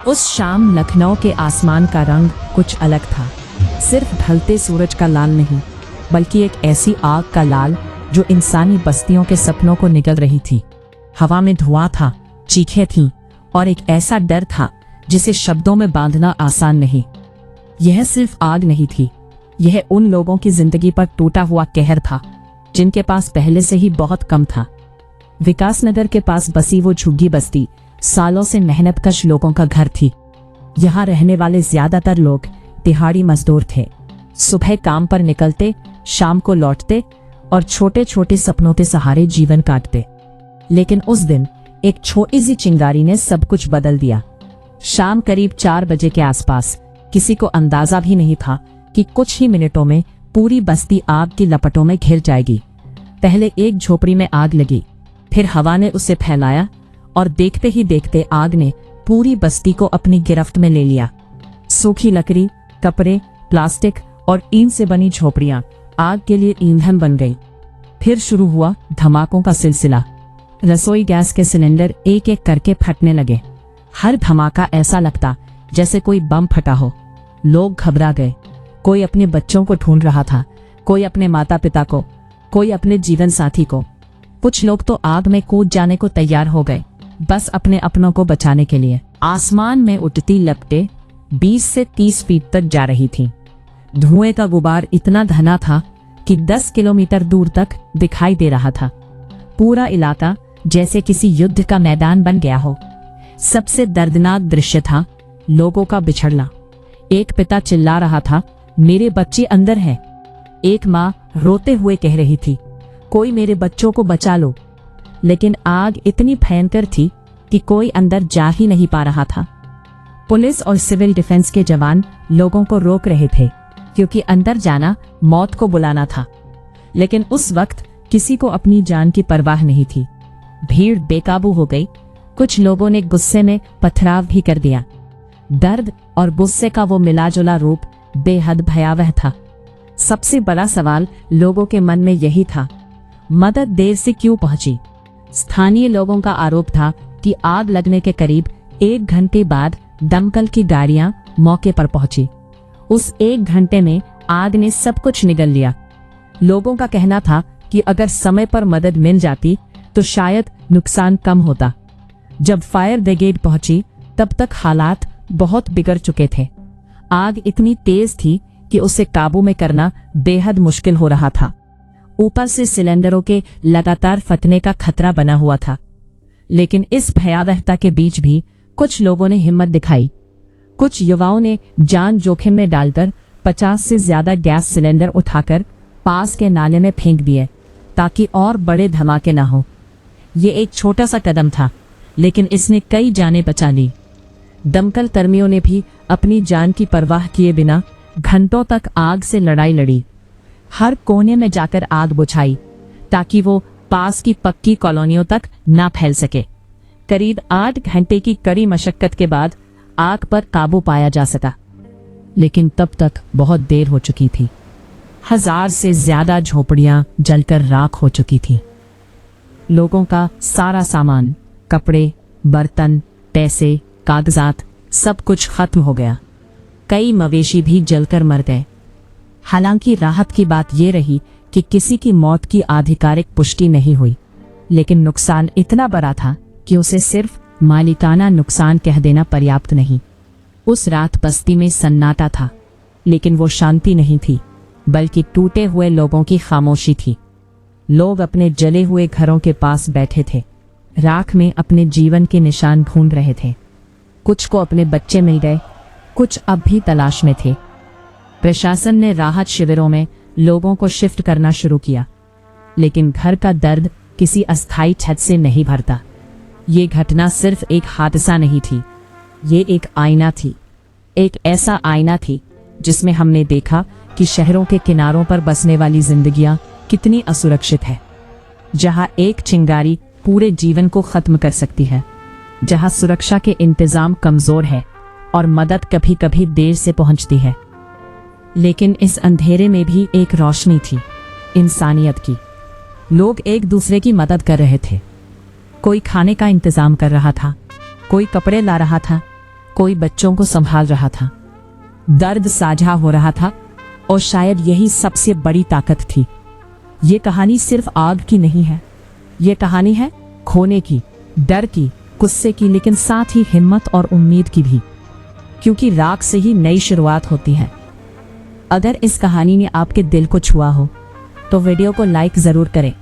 उस शाम लखनऊ के आसमान का रंग कुछ अलग था। सिर्फ ढलते सूरज का लाल नहीं, बल्कि एक ऐसी आग का लाल जो इंसानी बस्तियों के सपनों को निगल रही थी। हवा में धुआं था, चीखें थीं और एक ऐसा डर था जिसे शब्दों में बांधना आसान नहीं। यह सिर्फ आग नहीं थी, यह उन लोगों की जिंदगी पर टूटा हुआ कहर था जिनके पास पहले से ही बहुत कम था। विकासनगर के पास बसी वो झुग्गी बस्ती सालों से मेहनतकश लोगों का घर थी। यहाँ रहने वाले ज्यादातर लोग दिहाड़ी मजदूर थे। सुबह काम पर निकलते, शाम को लौटते और छोटे छोटे सपनों के सहारे जीवन काटते। लेकिन उस दिन एक छोटी सी चिंगारी ने सब कुछ बदल दिया। शाम करीब 4 बजे के आसपास किसी को अंदाजा भी नहीं था कि कुछ ही मिनटों में पूरी बस्ती आग की लपटों में घिर जाएगी। पहले एक झोपड़ी में आग लगी, फिर हवा ने उसे फैलाया और देखते ही देखते आग ने पूरी बस्ती को अपनी गिरफ्त में ले लिया। सूखी लकड़ी, कपड़े, प्लास्टिक और ईंट से बनी झोपड़ियां आग के लिए ईंधन बन गई। फिर शुरू हुआ धमाकों का सिलसिला। रसोई गैस के सिलेंडर एक एक करके फटने लगे। हर धमाका ऐसा लगता जैसे कोई बम फटा हो। लोग घबरा गए। कोई अपने बच्चों को ढूंढ रहा था, कोई अपने माता पिता को, कोई अपने जीवन साथी को। कुछ लोग तो आग में कूद जाने को तैयार हो गए, बस अपने अपनों को बचाने के लिए। आसमान में उठती लपटें 20 से 30 फीट तक जा रही थीं। धुएं का गुबार इतना घना था कि 10 किलोमीटर दूर तक दिखाई दे रहा था। पूरा इलाका जैसे किसी युद्ध का मैदान बन गया हो। सबसे दर्दनाक दृश्य था लोगों का बिछड़ना। एक पिता चिल्ला रहा था, मेरे बच्चे अंदर हैं। एक माँ रोते हुए कह रही थी, कोई मेरे बच्चों को बचा लो। लेकिन आग इतनी भयंकर थी कि कोई अंदर जा ही नहीं पा रहा था। पुलिस और सिविल डिफेंस के जवान लोगों को रोक रहे थे, क्योंकि अंदर जाना मौत को बुलाना था। लेकिन उस वक्त किसी को अपनी जान की परवाह नहीं थी। भीड़ बेकाबू हो गई। कुछ लोगों ने गुस्से में पथराव भी कर दिया। दर्द और गुस्से का वो मिलाजुला रूप बेहद भयावह था। सबसे बड़ा सवाल लोगों के मन में यही था, मदद देर से क्यों पहुंची? स्थानीय लोगों का आरोप था कि आग लगने के करीब 1 घंटे बाद दमकल की गाड़ियां मौके पर पहुंची। उस 1 घंटे में आग ने सब कुछ निगल लिया। लोगों का कहना था कि अगर समय पर मदद मिल जाती तो शायद नुकसान कम होता। जब फायर ब्रिगेड पहुंची तब तक हालात बहुत बिगड़ चुके थे। आग इतनी तेज थी कि उसे काबू में करना बेहद मुश्किल हो रहा था। ऊपर से सिलेंडरों के लगातार फटने का खतरा बना हुआ था। लेकिन इस भयावहता के बीच भी कुछ लोगों ने हिम्मत दिखाई। कुछ युवाओं ने जान जोखिम में डालकर 50 से ज्यादा गैस सिलेंडर उठाकर पास के नाले में फेंक दिए, ताकि और बड़े धमाके ना हो। ये एक छोटा सा कदम था, लेकिन इसने कई जानें बचा ली। दमकल कर्मियों ने भी अपनी जान की परवाह किए बिना घंटों तक आग से लड़ाई लड़ी। हर कोने में जाकर आग बुझाई, ताकि वो पास की पक्की कॉलोनियों तक ना फैल सके। करीब 8 घंटे की कड़ी मशक्कत के बाद आग पर काबू पाया जा सका। लेकिन तब तक बहुत देर हो चुकी थी। 1000 से ज्यादा झोपड़ियां जलकर राख हो चुकी थीं। लोगों का सारा सामान, कपड़े, बर्तन, पैसे, कागजात, सब कुछ खत्म हो गया। कई मवेशी भी जलकर मर गए। हालांकि राहत की बात यह रही कि किसी की मौत की आधिकारिक पुष्टि नहीं हुई, लेकिन नुकसान इतना बड़ा था कि उसे सिर्फ मालिकाना नुकसान कह देना पर्याप्त नहीं। उस रात बस्ती में सन्नाटा था, लेकिन वो शांति नहीं थी, बल्कि टूटे हुए लोगों की खामोशी थी। लोग अपने जले हुए घरों के पास बैठे थे, राख में अपने जीवन के निशान ढूंढ रहे थे। कुछ को अपने बच्चे मिल गए, कुछ अब भी तलाश में थे। प्रशासन ने राहत शिविरों में लोगों को शिफ्ट करना शुरू किया, लेकिन घर का दर्द किसी अस्थायी छत से नहीं भरता। ये घटना सिर्फ एक हादसा नहीं थी, ये एक आईना थी। एक ऐसा आईना थी जिसमें हमने देखा कि शहरों के किनारों पर बसने वाली जिंदगियां कितनी असुरक्षित है। जहां एक चिंगारी पूरे जीवन को खत्म कर सकती है, जहां सुरक्षा के इंतजाम कमजोर है और मदद कभी कभी देर से पहुंचती है। लेकिन इस अंधेरे में भी एक रोशनी थी, इंसानियत की। लोग एक दूसरे की मदद कर रहे थे। कोई खाने का इंतजाम कर रहा था, कोई कपड़े ला रहा था, कोई बच्चों को संभाल रहा था, दर्द साझा हो रहा था, और शायद यही सबसे बड़ी ताकत थी। ये कहानी सिर्फ आग की नहीं है, ये कहानी है खोने की, डर की, गुस्से की, लेकिन साथ ही हिम्मत और उम्मीद की भी, क्योंकि राख से ही नई शुरुआत होती है। अगर इस कहानी ने आपके दिल को छुआ हो तो वीडियो को लाइक जरूर करें।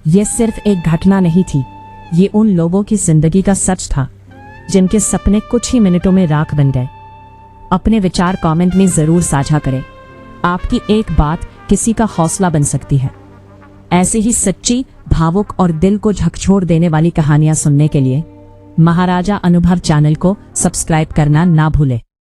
यह सिर्फ एक घटना नहीं थी, ये उन लोगों की जिंदगी का सच था जिनके सपने कुछ ही मिनटों में राख बन गए। अपने विचार कमेंट में जरूर साझा करें। आपकी एक बात किसी का हौसला बन सकती है। ऐसे ही सच्ची, भावुक और दिल को झकझोर देने वाली कहानियां सुनने के लिए महाराजा अनुभव चैनल को सब्सक्राइब करना ना भूलें।